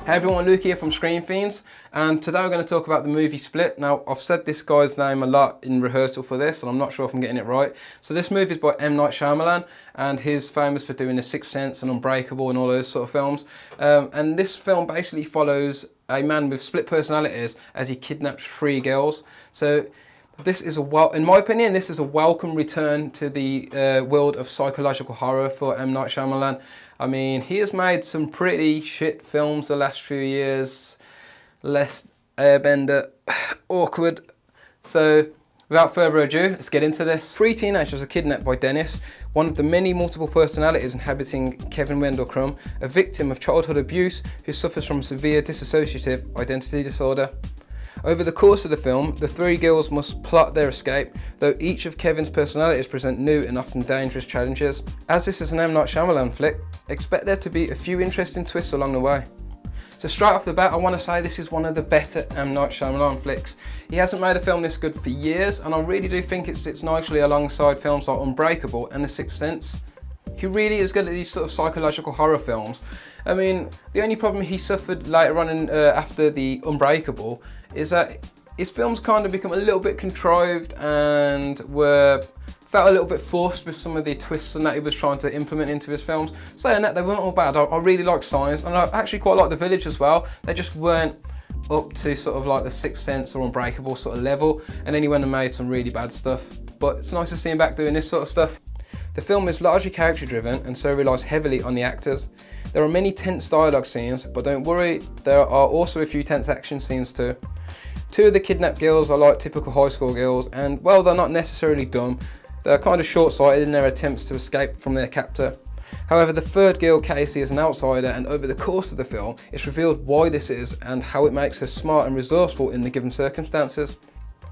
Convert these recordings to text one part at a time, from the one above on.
Hey everyone, Luke here from Screen Fiends, and today we're going to talk about the movie Split. Now, I've said this guy's name a lot in rehearsal for this, and I'm not sure if I'm getting it right. So this movie is by M.Night-Shyamalan, and he's famous for doing The Sixth Sense and Unbreakable and all those sort of films. And this film basically follows a man with split personalities as he kidnaps 3 girls. So this is in my opinion, this is a welcome return to the world of psychological horror for M. Night Shyamalan. I mean, he has made some pretty shit films the last few years. Less Airbender, awkward. So, without further ado, let's get into this. 3 teenagers are kidnapped by Dennis, one of the many multiple personalities inhabiting Kevin Wendell Crumb, a victim of childhood abuse who suffers from severe dissociative identity disorder. Over the course of the film, the 3 girls must plot their escape, though each of Kevin's personalities present new and often dangerous challenges. As this is an M. Night Shyamalan flick, expect there to be a few interesting twists along the way. So straight off the bat, I want to say this is one of the better M. Night Shyamalan flicks. He hasn't made a film this good for years, and I really do think it sits nicely alongside films like Unbreakable and The Sixth Sense. He really is good at these sort of psychological horror films. I mean, the only problem he suffered later on after the Unbreakable is that his films kind of become a little bit contrived and felt a little bit forced with some of the twists and that he was trying to implement into his films. Saying that, they weren't all bad. I really like Signs, and I actually quite like The Village as well. They just weren't up to sort of like The Sixth Sense or Unbreakable sort of level, and then he went and made some really bad stuff. But it's nice to see him back doing this sort of stuff. The film is largely character driven and so relies heavily on the actors. There are many tense dialogue scenes, but don't worry, there are also a few tense action scenes too. 2 of the kidnapped girls are like typical high school girls, and while they're not necessarily dumb, they're kind of short-sighted in their attempts to escape from their captor. However, the 3rd girl, Casey, is an outsider, and over the course of the film, it's revealed why this is and how it makes her smart and resourceful in the given circumstances.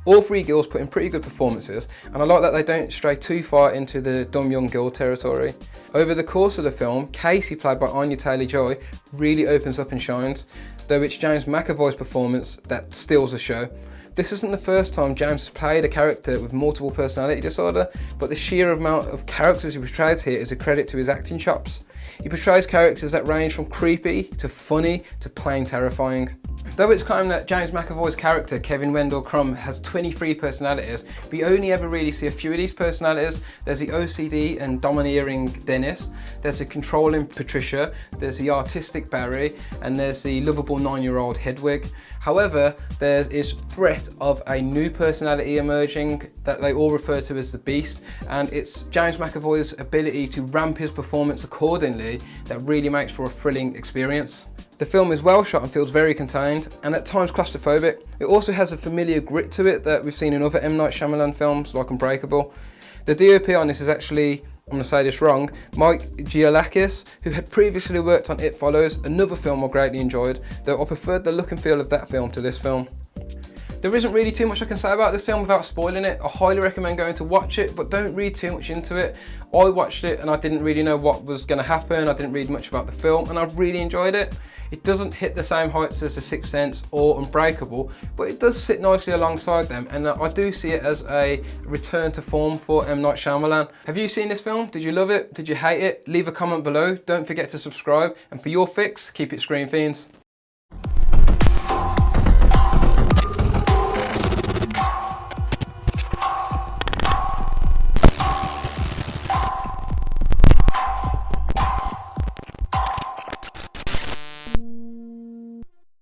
All 3 girls put in pretty good performances, and I like that they don't stray too far into the dumb young girl territory. Over the course of the film, Casey, played by AnyaTaylor-Joy, really opens up and shines, though it's James McAvoy's performance that steals the show. This isn't the first time James has played a character with multiple personality disorder, but the sheer amount of characters he portrays here is a credit to his acting chops. He portrays characters that range from creepy to funny to plain terrifying. Though it's claimed that James McAvoy's character, Kevin Wendell Crumb, has 23 personalities, we only ever really see a few of these personalities. There's the OCD and domineering Dennis, there's the controlling Patricia, there's the artistic Barry, and there's the lovable 9-year-old Hedwig. However, there is threat of a new personality emerging that they all refer to as the Beast, and it's James McAvoy's ability to ramp his performance accordingly that really makes for a thrilling experience. The film is well shot and feels very contained, and at times claustrophobic. It also has a familiar grit to it that we've seen in other M. Night Shyamalan films like Unbreakable. The DOP on this is actually, I'm going to say this wrong, Mike Giolakis, who had previously worked on It Follows, another film I greatly enjoyed, though I preferred the look and feel of that film to this film. There isn't really too much I can say about this film without spoiling it. I highly recommend going to watch it, but don't read too much into it. I watched it and I didn't really know what was going to happen. I didn't read much about the film, and I've really enjoyed it. It doesn't hit the same heights as The Sixth Sense or Unbreakable, but it does sit nicely alongside them, and I do see it as a return to form for M. Night Shyamalan. Have you seen this film? Did you love it? Did you hate it? Leave a comment below. Don't forget to subscribe, and for your fix, keep it Screen Fiends.